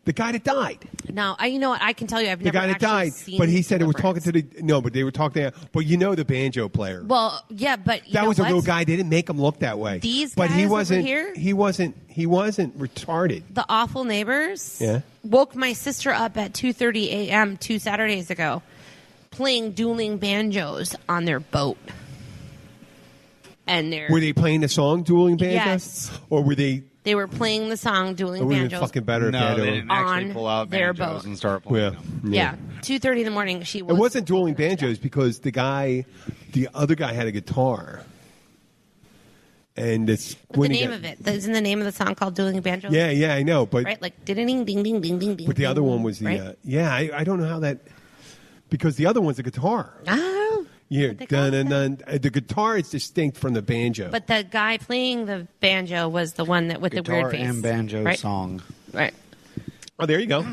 The guy that died. No, you know what? I can tell you, I've never actually seen. But he said they were talking to but they were talking to. But the banjo player. Well, yeah, but that was a little guy. They didn't make him look that way. These guys over here, he wasn't retarded. The Awful Neighbors. Woke my sister up at 2:30 a.m. 2 Saturdays ago, playing dueling banjos on their boat. And were they playing the song "Dueling Banjos"? Yes. Or were they They were playing the song, dueling It would have been banjos fucking better if No, they had they to- didn't actually on pull out their banjos boat. and start playing Yeah. them. Yeah, 2:30 in the morning. She was. It wasn't dueling banjos because the other guy had a guitar. And it's But the name of it isn't the name of the song called "Dueling Banjos." Yeah, I know, but right, like ding ding ding ding ding ding. but the other one was the right? I don't know how that because the other one's a guitar. Oh, Yeah, But they call it dun, dun, dun. The guitar is distinct from the banjo. but the guy playing the banjo was the one that with the Guitar weird face. and banjo right? song. Right. Oh, there you go.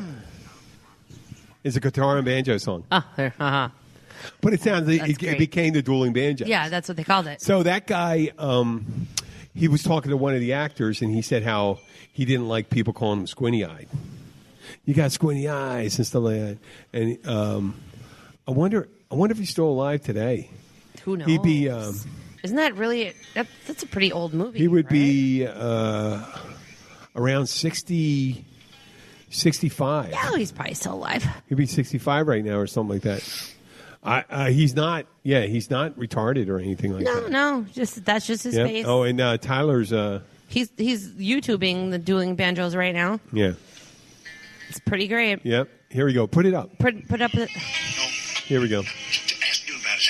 It's a guitar and banjo song, Oh, there. but it sounds That's it great. became the dueling banjo. Yeah, that's what they called it. So that guy, he was talking to one of the actors, and he said how he didn't like people calling him squinty-eyed. You got squinty eyes and stuff like that. And I wonder if he's still alive today. Who knows? He'd be. Isn't that really? That's a pretty old movie. He would right? be around 60, 65. Oh, he's probably still alive. He'd be 65 right now or something like that. He's not. Yeah, he's not retarded or anything like that. No, that's just his Yep. face. Oh, and Tyler's. He's YouTubing the dueling banjos right now. Yeah. It's pretty great. Yep. Here we go. Put it up. Put up. Here we go. To ask him about his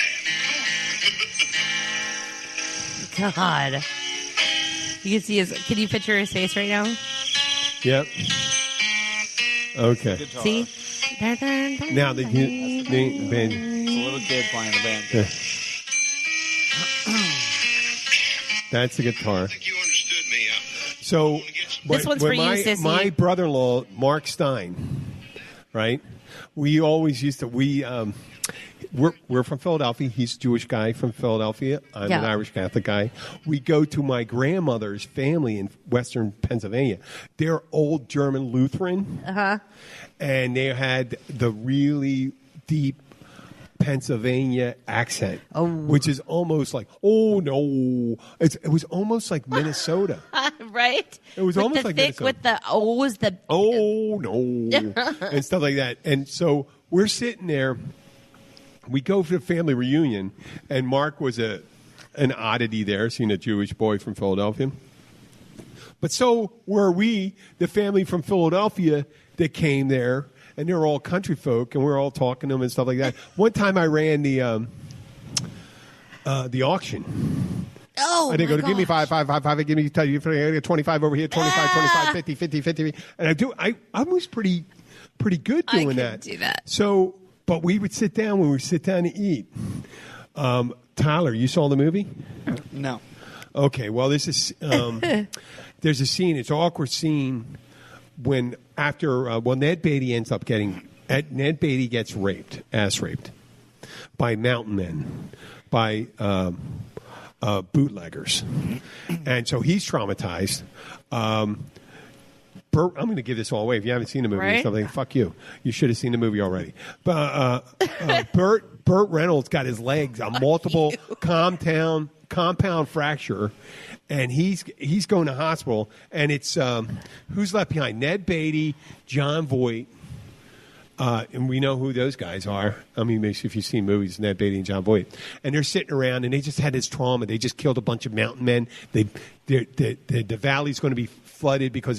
hand. God. You can see his. Can you picture his face right now? Yep. Okay. Guitar. See? Now the band. It's a little kid playing the banjo. That's the guitar. I think you understood me. So This one's for you, Sissy. My brother-in-law, Mark Stein, right? We always used to. We're from Philadelphia. He's a Jewish guy from Philadelphia. I'm an Yeah. Irish Catholic guy. We go to my grandmother's family in Western Pennsylvania. They're old German Lutheran, and they had the really deep Pennsylvania accent, which is almost like, oh no, it was almost like Minnesota. Right? It was with almost the like thick Minnesota. with the O's, the Oh no, and stuff like that. And so we're sitting there. We go for the family reunion, and Mark was an oddity there, seeing a Jewish boy from Philadelphia. But so were we, the family from Philadelphia that came there, and they're all country folk, and we're all talking to them and stuff like that. One time I ran the auction. oh, I didn't go my to give me gosh. five. Give me tell you 25 over here, 25, 50, and I was pretty good I doing could that. do that. So, but we would sit down when we would sit down to eat. Tyler, you saw the movie? No. Okay, well, this is there's a scene. It's an awkward scene when Ned Beatty ends up Ned Beatty gets ass raped by mountain men, by bootleggers, and so he's traumatized. Burt, I'm going to give this all away. If you haven't seen the movie or Right. something, fuck you. You should have seen the movie already. But Burt Reynolds got his legs a multiple compound fracture, and he's going to hospital. And it's who's left behind? Ned Beatty, John Voight, and we know who those guys are. I mean, if you've seen movies, Ned Beatty and John Voight, and they're sitting around, and they just had this trauma. They just killed a bunch of mountain men. The valley's going to be flooded because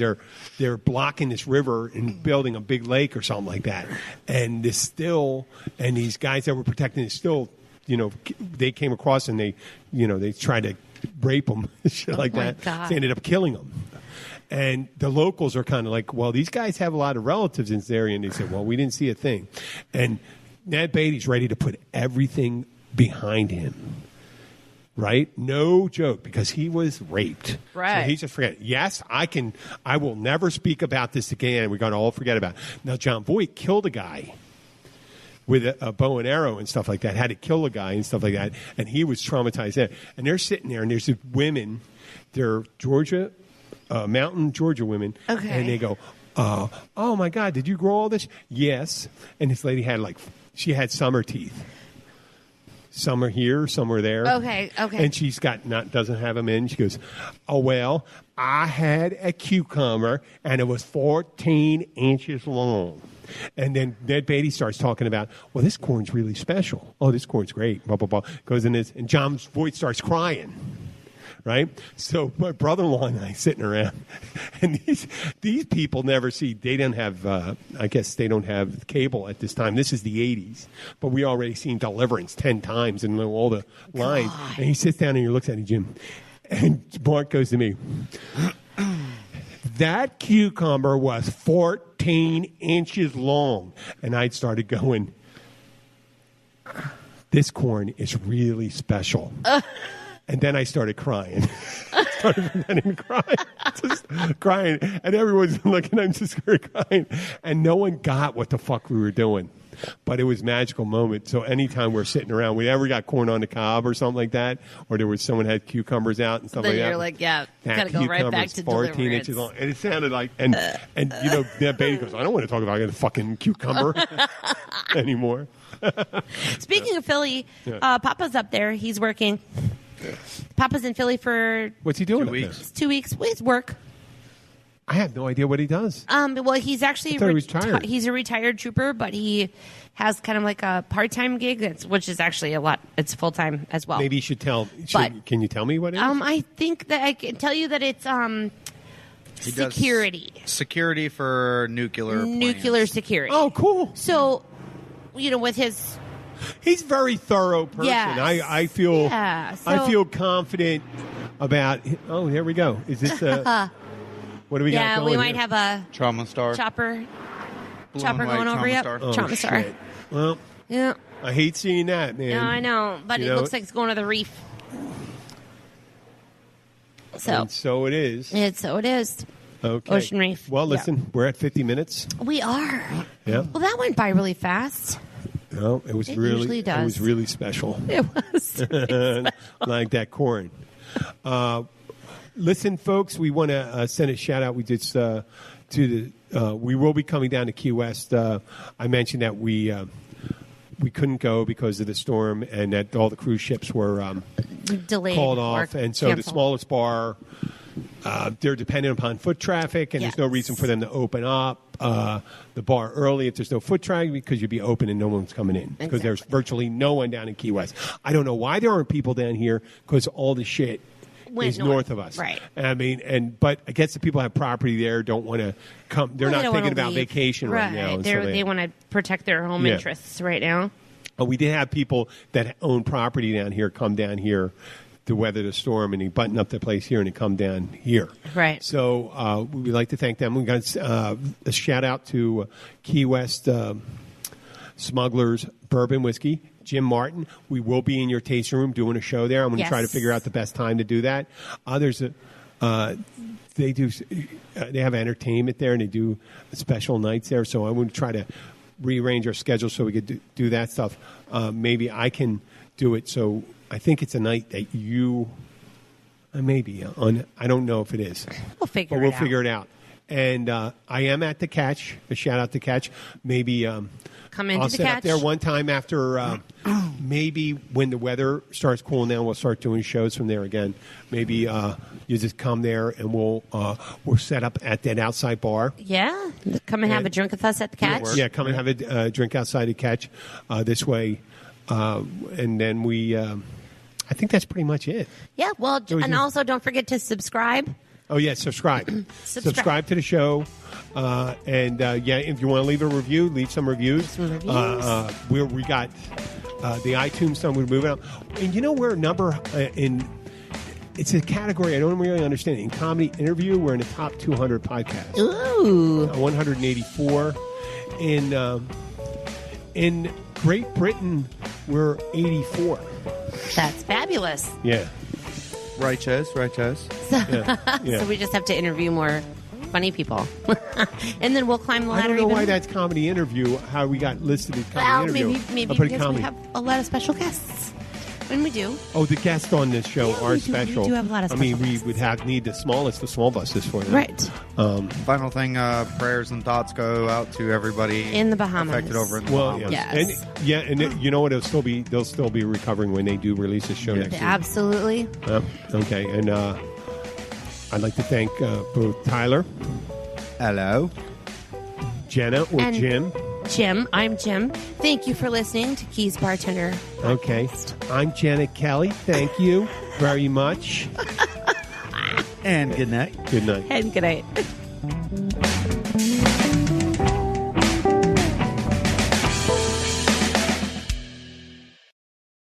they're blocking this river and building a big lake or something like that. And these guys that were protecting it still, they came across and they tried to rape them, shit like my that. God. They ended up killing them. And the locals are kind of like, well, these guys have a lot of relatives in this area. And they said, well, we didn't see a thing. And Ned Beatty's ready to put everything behind him. Right? No joke, because he was raped. Right. So he just forget. Yes, I will never speak about this again. We're going to all forget about it. Now, John Voight killed a guy with a bow and arrow and stuff like that, had to kill a guy and stuff like that, and he was traumatized there. And they're sitting there, and there's women, they're mountain Georgia women, Okay. and they go, oh my God, did you grow all this? Yes. And this lady had she had summer teeth. Some are here, some are there. Okay. And she's doesn't have them in. She goes, oh, well, I had a cucumber, and it was 14 inches long. And then Ned Beatty starts talking about, well, this corn's really special. Oh, this corn's great. Blah, blah, blah. Goes in this, and John Voight starts crying. right? So my brother-in-law and I sitting around, and these people never see. They don't have. I guess they don't have cable at this time. This is the '80s, but we already seen Deliverance 10 times and know all the lines. And he sits down and he looks at me, Jim, and Mark goes to me. That cucumber was 14 inches long, and I started going. This corn is really special. And then I started crying. Started pretending to cry. Just crying. And everyone's looking, I'm just started crying. And no one got what the fuck we were doing. But it was a magical moment. So anytime we're sitting around, we ever got corn on the cob or something like that, or there was someone had cucumbers out and stuff then like that. You're like, yeah, that gotta go right back to 14 Deliverance. inches long. And it sounded like, and you know, that baby goes, I don't want to talk about a fucking cucumber anymore. Speaking of Philly, Papa's up there. He's working. Papa's in Philly for What's he doing? 2 weeks. 2 weeks. His work. I have no idea what he does. Well, he's actually I thought he was retired. he's a retired trooper, but he has kind of like a part-time gig, which is actually a lot. It's full-time as well. Maybe you should tell. But- Can you tell me what it is? I think that I can tell you that it's He does security. Security for nuclear plants. Security. Oh, cool. So, you know, with his He's a very thorough person. Yes. I feel Yeah, so- I feel confident about. Oh, here we go. Is this what do we got yeah, going we might here? have a Trauma star. chopper Blue and white going over. trauma Yep, star. Oh, trauma star. shit. Well, Yeah, I hate seeing that, man. no, I know, but You it know- looks like it's going to the reef. So And so it is. so it is. Okay. Ocean Reef. Well, Yeah. listen, we're at 50 minutes. We are. Yeah. Well, that went by really fast. No, it was It really usually does. It was really special. It was. Like that corn. Listen, folks, we want to send a shout out. We just to the. We will be coming down to Key West. I mentioned that we couldn't go because of the storm, and that all the cruise ships were Delayed called or off, and so the canceled. smallest bar. They're dependent upon foot traffic, and there's no Yes. reason for them to open up the bar early if there's no foot traffic because you'd be open and no one's coming in because there's Exactly. virtually no one down in Key West. I don't know why there aren't people down here because all the shit Went is north. north of us. Right. I mean, but I guess the people have property there don't want to come. They're Well, not they don't thinking wanna about leave. vacation right now. and so They want to protect their home Yeah. interests right now. We did have people that own property down here come down here to weather the storm, and they button up their place here and they come down here. Right. So we'd like to thank them. We got a shout out to Key West Smugglers Bourbon Whiskey. Jim Martin, we will be in your tasting room doing a show there. I'm going to try to Yes. figure out the best time to do that. There's a they do they have entertainment there and they do special nights there. So I'm going to try to rearrange our schedule so we could do that stuff. Maybe I can do it. So I think it's a night that you maybe on. I don't know if it is. We'll figure But it we'll out. figure it out. And I am at the Catch. A shout out to Catch. Maybe Come into I'll the set up Catch. there one time after. Maybe when the weather starts cooling down, we'll start doing shows from there again. Maybe you just come there and we'll set up at that outside bar. Yeah, come and have a drink with us at the Catch. Yeah, come and have a drink outside the Catch this way, and then we. I think that's pretty much it. Yeah, well, was and your- also don't forget to subscribe. Oh, yeah, subscribe. Subscribe. To the show. And, if you want to leave a review, leave some reviews. Some reviews. We got the iTunes stuff. We're moving on. And you know, we're a number in... It's a category I don't really understand. In comedy interview, we're in the top 200 podcasts. Ooh. 184. In Great Britain, we're 84. That's fabulous. Yeah. Righteous. Yeah. So we just have to interview more funny people. And then we'll climb the I ladder don't know even why more. that's comedy interview, how we got listed as Well, comedy interview. maybe I'll put because comedy. we have a lot of special guests. And we do. Oh, the guests on this show Yeah, are we do- we special. do have a lot of I mean, special we guests. would need the small buses for them. Right. Final thing, prayers and thoughts go out to everybody In the Bahamas. affected over in the Well, Bahamas. Yes. and you know what? They'll still be recovering when they do release this show next week. Absolutely. Okay, and I'd like to thank both Tyler, Hello. Jenna, or And- Jim. Jim, I'm Jim. Thank you for listening to Keys Bartender. Okay, I'm Jenna Kelly. Thank you very much. And good night. Good night. And good night.